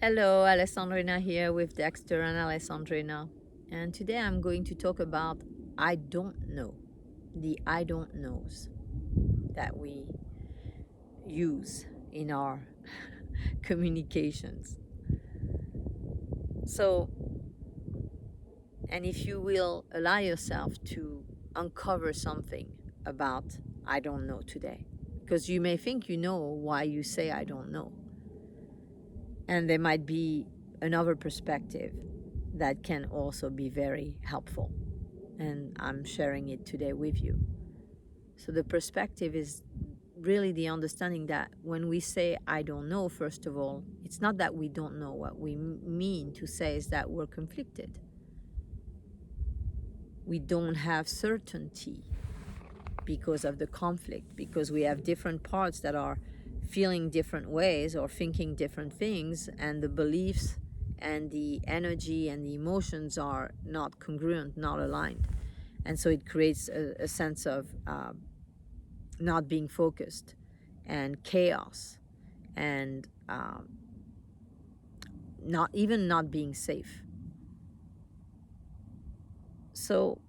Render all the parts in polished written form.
Hello, Alessandrina here with Dexter and Alessandrina. And today I'm going to talk about I don't know, the I don't knows that we use in our communications. So, and if you will allow yourself to uncover something about I don't know today, because you may think you know why you say I don't know. And there might be another perspective that can also be very helpful. And I'm sharing it today with you. So the perspective is really the understanding that when we say I don't know, first of all, it's not that we don't know. What we mean to say is that we're conflicted. We don't have certainty because of the conflict, because we have different parts that are feeling different ways or thinking different things, and the beliefs and the energy and the emotions are not congruent, not aligned. And so it creates a sense of not being focused and chaos and not being safe. So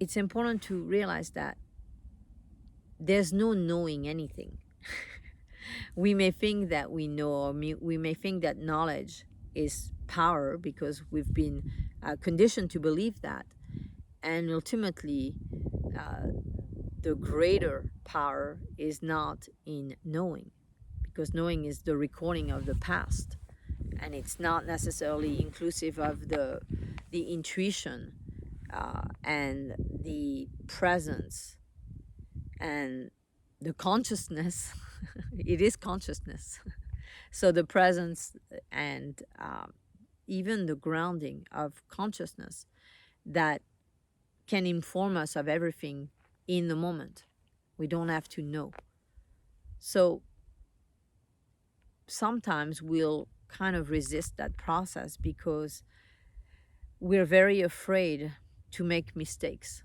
it's important to realize that there's no knowing anything. We may think that we know, or we may think that knowledge is power because we've been conditioned to believe that. And ultimately, uh, the greater power is not in knowing, because knowing is the recording of the past, and it's not necessarily inclusive of the intuition and the presence and the consciousness. It is consciousness. So the presence and even the grounding of consciousness that can inform us of everything in the moment. We don't have to know. So sometimes we'll kind of resist that process because we're very afraid to make mistakes,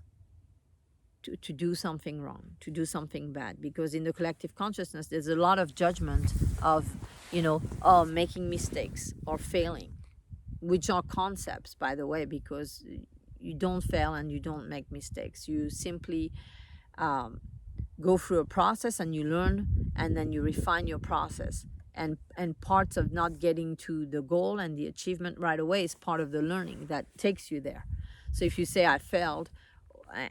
to do something wrong, to do something bad. Because in the collective consciousness, there's a lot of judgment of, making mistakes or failing, which are concepts, by the way, because you don't fail and you don't make mistakes. You simply go through a process and you learn, and then you refine your process. And parts of not getting to the goal and the achievement right away is part of the learning that takes you there. So if you say I failed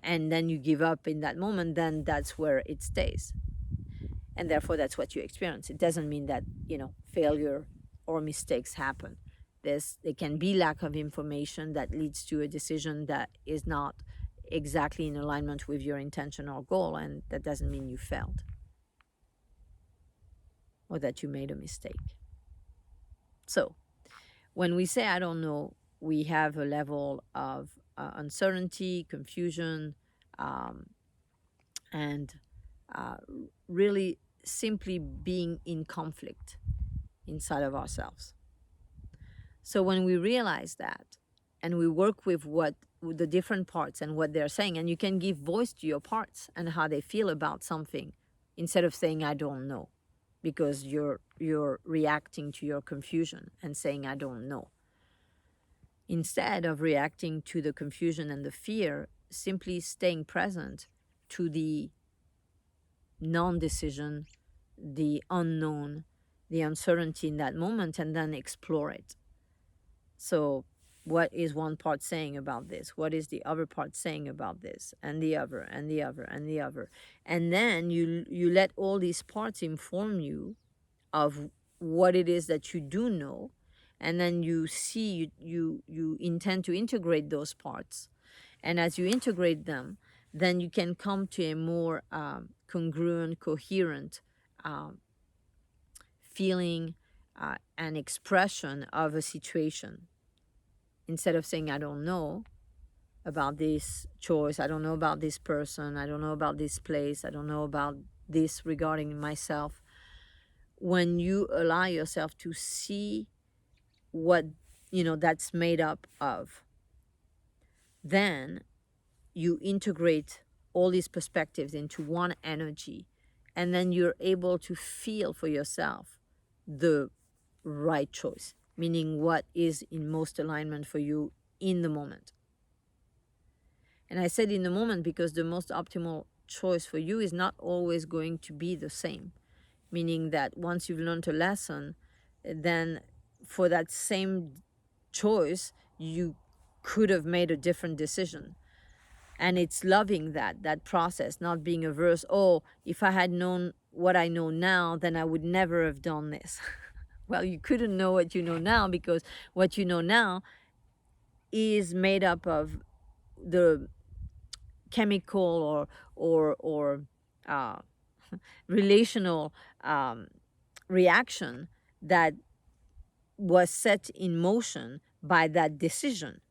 and then you give up in that moment, then that's where it stays. And therefore that's what you experience. It doesn't mean that, failure or mistakes happen. There can be lack of information that leads to a decision that is not exactly in alignment with your intention or goal, and that doesn't mean you failed or that you made a mistake. So when we say I don't know, we have a level of uncertainty, confusion, and uh, really simply being in conflict inside of ourselves. So when we realize that and we work with the different parts and what they're saying, and you can give voice to your parts and how they feel about something instead of saying I don't know, because you're reacting to your confusion and saying I don't know. Instead of reacting to the confusion and the fear, simply staying present to the non-decision, the unknown, the uncertainty in that moment, and then explore it. So what is one part saying about this? What is the other part saying about this? And the other, and the other, and the other. And then you let all these parts inform you of what it is that you do know. And then you see, you intend to integrate those parts. And as you integrate them, then you can come to a more congruent, coherent feeling and expression of a situation. Instead of saying, I don't know about this choice, I don't know about this person, I don't know about this place, I don't know about this regarding myself. When you allow yourself to see what, that's made up of, then you integrate all these perspectives into one energy, and then you're able to feel for yourself the right choice, meaning what is in most alignment for you in the moment. And I said in the moment because the most optimal choice for you is not always going to be the same, meaning that once you've learned a lesson, then for that same choice, you could have made a different decision. And it's loving that process, not being averse. Oh, if I had known what I know now, then I would never have done this. Well, you couldn't know what you know now, because what you know now is made up of the chemical or uh, relational reaction that was set in motion by that decision.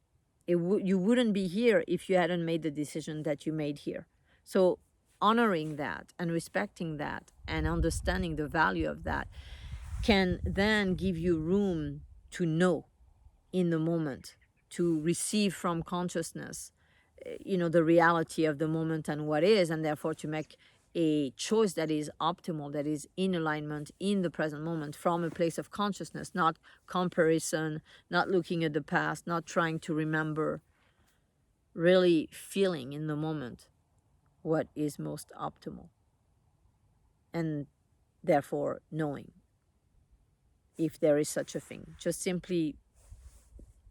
You wouldn't be here if you hadn't made the decision that you made here. So honoring that and respecting that and understanding the value of that can then give you room to know in the moment, to receive from consciousness, the reality of the moment and what is, and therefore to make a choice that is optimal, that is in alignment in the present moment from a place of consciousness, not comparison, not looking at the past, not trying to remember, really feeling in the moment what is most optimal, and therefore knowing, if there is such a thing, just simply,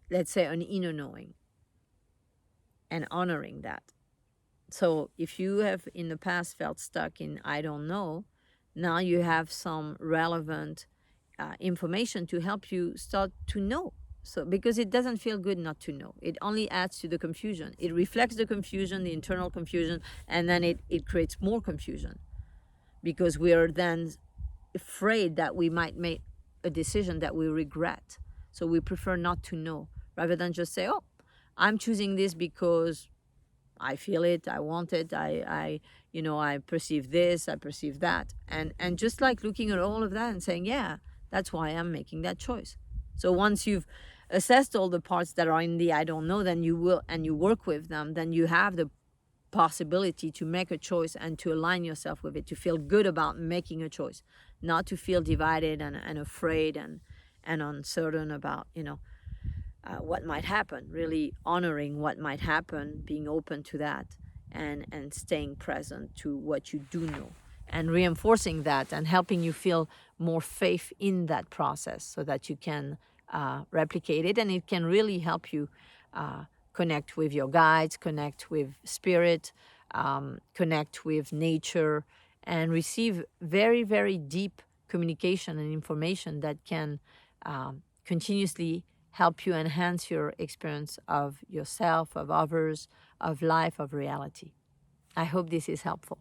let's say, an inner knowing, and honoring that. So if you have in the past felt stuck in I don't know, now you have some relevant information to help you start to know. So because it doesn't feel good not to know, it only adds to the confusion. It reflects the confusion, the internal confusion, and then it creates more confusion, because we are then afraid that we might make a decision that we regret. So we prefer not to know, rather than just say, oh, I'm choosing this because I feel it, I want it, I perceive this, I perceive that. And just like looking at all of that and saying, yeah, that's why I'm making that choice. So once you've assessed all the parts that are in the I don't know, then you will, and you work with them, then you have the possibility to make a choice and to align yourself with it, to feel good about making a choice, not to feel divided and afraid and uncertain about, what might happen, really honoring what might happen, being open to that, and staying present to what you do know, and reinforcing that and helping you feel more faith in that process, so that you can replicate it, and it can really help you connect with your guides, connect with spirit, connect with nature, and receive very, very deep communication and information that can continuously help you enhance your experience of yourself, of others, of life, of reality. I hope this is helpful.